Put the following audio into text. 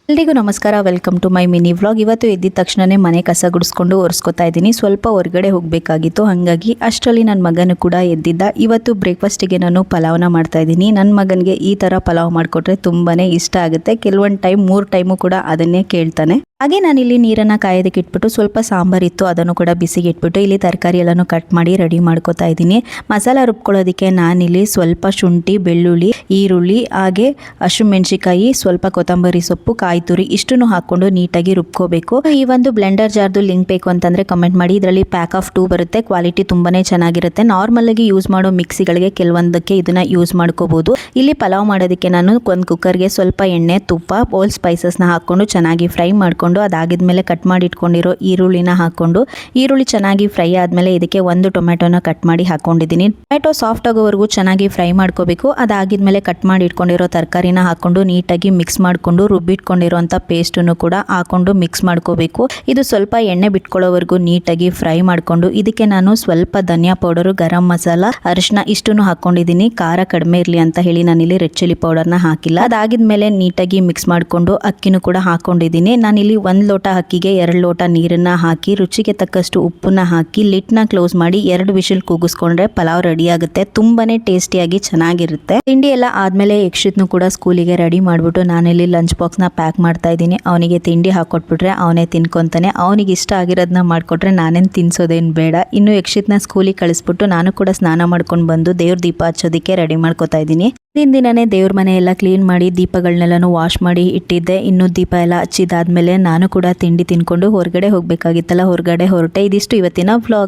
ಎಲ್ರಿಗೂ ನಮಸ್ಕಾರ, welcome to my mini vlog. ಇವತ್ತು ಎದ್ದಿದ ತಕ್ಷಣನೇ ಮನೆ ಕಸ ಗುಡಿಸ್ಕೊಂಡು ಒರೆಸ್ಕೊತಾ ಇದ್ದೀನಿ. ಸ್ವಲ್ಪ ಹೊರಗಡೆ ಹೋಗಬೇಕಾಗಿತ್ತು, ಹಾಗಾಗಿ ಅಷ್ಟರಲ್ಲಿ ನನ್ನ ಮಗನು ಕೂಡ ಎದ್ದಿದ್ದ. ಇವತ್ತು ಬ್ರೇಕ್ಫಾಸ್ಟಿಗೆ ನಾನು ಪಲಾವ್ನ ಮಾಡ್ತಾ ಇದ್ದೀನಿ. ನನ್ನ ಮಗನಿಗೆ ಈ ಥರ ಪಲಾವ್ ಮಾಡಿಕೊಟ್ರೆ ತುಂಬಾ ಇಷ್ಟ ಆಗುತ್ತೆ. ಕೆಲವೊಂದು ಟೈಮ್ 3 ಟೈಮು ಕೂಡ ಅದನ್ನೇ ಕೇಳ್ತಾನೆ. ಹಾಗೆ ನಾನಿಲ್ಲಿ ನೀರನ್ನು ಕಾಯೋದಕ್ಕೆ ಇಟ್ಬಿಟ್ಟು ಸ್ವಲ್ಪ ಸಾಂಬಾರಿತ್ತು, ಅದನ್ನು ಕೂಡ ಬಿಸಿಗೆ ಇಟ್ಬಿಟ್ಟು ಇಲ್ಲಿ ತರಕಾರಿ ಎಲ್ಲನೂ ಕಟ್ ಮಾಡಿ ರೆಡಿ ಮಾಡ್ಕೊತಾ ಇದ್ದೀನಿ. ಮಸಾಲ ರುಬ್ಕೊಳ್ಳೋದಕ್ಕೆ ನಾನಿಲ್ಲಿ ಸ್ವಲ್ಪ ಶುಂಠಿ, ಬೆಳ್ಳುಳ್ಳಿ, ಈರುಳ್ಳಿ, ಹಾಗೆ ಹಸಿಮೆಣಸಿಕಾಯಿ, ಸ್ವಲ್ಪ ಕೊತ್ತಂಬರಿ ಸೊಪ್ಪು, ಕಾಯಿ ತುರಿ ಇಷ್ಟನ್ನು ಹಾಕೊಂಡು ನೀಟಾಗಿ ರುಬ್ಕೋಬೇಕು. ಈ ಒಂದು ಬ್ಲೆಂಡರ್ ಜಾರ್ದು ಲಿಂಕ್ ಬೇಕು ಅಂತಂದ್ರೆ ಕಮೆಂಟ್ ಮಾಡಿ. ಇದರಲ್ಲಿ ಪ್ಯಾಕ್ ಆಫ್ 2 ಬರುತ್ತೆ, ಕ್ವಾಲಿಟಿ ತುಂಬಾನೇ ಚೆನ್ನಾಗಿರುತ್ತೆ. ನಾರ್ಮಲ್ ಆಗಿ ಯೂಸ್ ಮಾಡೋ ಮಿಕ್ಸಿಗಳಿಗೆ ಕೆಲವೊಂದಕ್ಕೆ ಇದನ್ನ ಯೂಸ್ ಮಾಡ್ಕೋಬಹುದು. ಇಲ್ಲಿ ಪಲಾವ್ ಮಾಡೋದಕ್ಕೆ ನಾನು ಒಂದು ಕುಕ್ಕರ್ಗೆ ಸ್ವಲ್ಪ ಎಣ್ಣೆ, ತುಪ್ಪ, ಹೋಲ್ ಸ್ಪೈಸಸ್ನ ಹಾಕೊಂಡು ಚೆನ್ನಾಗಿ ಫ್ರೈ ಮಾಡ್ಕೊಂಡು ಅದಾಗಿದ್ಮೇಲೆ ಕಟ್ ಮಾಡಿ ಇಟ್ಕೊಂಡಿರೋ ಈರುಳ್ಳಿನ ಹಾಕೊಂಡು ಈರುಳ್ಳಿ ಚೆನ್ನಾಗಿ ಫ್ರೈ ಆದ್ಮೇಲೆ ಇದಕ್ಕೆ ಒಂದು ಟೊಮೆಟೊನ ಕಟ್ ಮಾಡಿ ಹಾಕೊಂಡಿದ್ದೀನಿ. ಟೊಮೆಟೊ ಸಾಫ್ಟ್ ಆಗೋವರೆಗೂ ಚೆನ್ನಾಗಿ ಫ್ರೈ ಮಾಡ್ಕೋಬೇಕು. ಅದಾಗಿದ್ಮೇಲೆ ಕಟ್ ಮಾಡಿ ಇಟ್ಕೊಂಡಿರೋ ತರಕಾರಿನ ಹಾಕೊಂಡು ನೀಟಾಗಿ ಮಿಕ್ಸ್ ಮಾಡ್ಕೊಂಡು ರುಬ್ಬಿಟ್ಕೊಂಡಿರೋಂಥ ಪೇಸ್ಟನ್ನು ಕೂಡ ಹಾಕೊಂಡು ಮಿಕ್ಸ್ ಮಾಡ್ಕೋಬೇಕು. ಇದು ಸ್ವಲ್ಪ ಎಣ್ಣೆ ಬಿಟ್ಕೊಳ್ಳೋವರೆಗೂ ನೀಟಾಗಿ ಫ್ರೈ ಮಾಡ್ಕೊಂಡು ಇದಕ್ಕೆ ನಾನು ಸ್ವಲ್ಪ ಧನಿಯಾ ಪೌಡರು, ಗರಂ ಮಸಾಲ, ಅರಿಶಿನ ಇಷ್ಟನ್ನು ಹಾಕೊಂಡಿದ್ದೀನಿ. ಖಾರ ಕಡಿಮೆ ಇರಲಿ ಅಂತ ಹೇಳಿ ನಾನಿಲ್ಲಿ ರೆಡ್ ಚಿಲ್ಲಿ ಪೌಡರ್ನ ಹಾಕಿಲ್ಲ. ಅದಾಗಿದ್ಮೇಲೆ ನೀಟಾಗಿ ಮಿಕ್ಸ್ ಮಾಡ್ಕೊಂಡು ಅಕ್ಕಿನೂ ಕೂಡ ಹಾಕೊಂಡಿದ್ದೀನಿ. ನಾನಿಲ್ಲಿ 1 ಲೋಟ ಅಕ್ಕಿಗೆ 2 ಲೋಟ ನೀರನ್ನ ಹಾಕಿ ರುಚಿಗೆ ತಕ್ಕಷ್ಟು ಉಪ್ಪನ್ನ ಹಾಕಿ ಲಿಡ್ನ ಕ್ಲೋಸ್ ಮಾಡಿ 2 ವಿಷಲ್ ಕೂಗಿಸ್ಕೊಂಡ್ರೆ ಪಲಾವ್ ರೆಡಿ ಆಗುತ್ತೆ. ತುಂಬಾನೇ ಟೇಸ್ಟಿಯಾಗಿ ಚೆನ್ನಾಗಿರುತ್ತೆ. ತಿಂಡಿ ಎಲ್ಲ ಆದ್ಮೇಲೆ ಯಕ್ಷಿತ್ನು ಕೂಡ ಸ್ಕೂಲಿಗೆ ರೆಡಿ ಮಾಡ್ಬಿಟ್ಟು ನಾನಿಲ್ಲಿ ಲಂಚ್ ಬಾಕ್ಸ್ನ ಪ್ಯಾಕ್ ಮಾಡ್ತಾ ಇದ್ದೀನಿ. ಅವನಿಗೆ ತಿಂಡಿ ಹಾಕೊಟ್ಬಿಟ್ರೆ ಅವನೇ ತಿನ್ಕೊಂತಾನೆ. ಅವನಿಗೆ ಇಷ್ಟ ಆಗಿರೋದನ್ನ ಮಾಡ್ಕೊಟ್ರೆ ನಾನೇನು ತಿನ್ಸೋದೇನು ಬೇಡ. ಇನ್ನು ಯಕ್ಷಿತ್ನ ಸ್ಕೂಲಿಗೆ ಕಳಿಸ್ಬಿಟ್ಟು ನಾನು ಕೂಡ ಸ್ನಾನ ಮಾಡ್ಕೊಂಡು ಬಂದು ದೇವ್ರ ದೀಪ ಹಚ್ಚೋದಕ್ಕೆ ರೆಡಿ ಮಾಡ್ಕೋತಾ ಇದ್ದೀನಿ. ದಿನನೇ ದೇವ್ರ ಮನೆ ಎಲ್ಲ ಕ್ಲೀನ್ ಮಾಡಿ ದೀಪಗಳನ್ನೆಲ್ಲನೂ ವಾಶ್ ಮಾಡಿ ಇಟ್ಟಿದ್ದೆ. ಇನ್ನು ದೀಪ ಎಲ್ಲ ಹಚ್ಚಿದಾದ್ಮೇಲೆ ನಾನು ಕೂಡ ತಿಂಡಿ ತಿನ್ಕೊಂಡು ಹೊರಗಡೆ ಹೋಗಬೇಕಾಗಿತ್ತಲ್ಲ, ಹೊರಗಡೆ ಹೊರಟೆ. ಇದಿಷ್ಟು ಇವತ್ತಿನ ವ್ಲಾಗ್.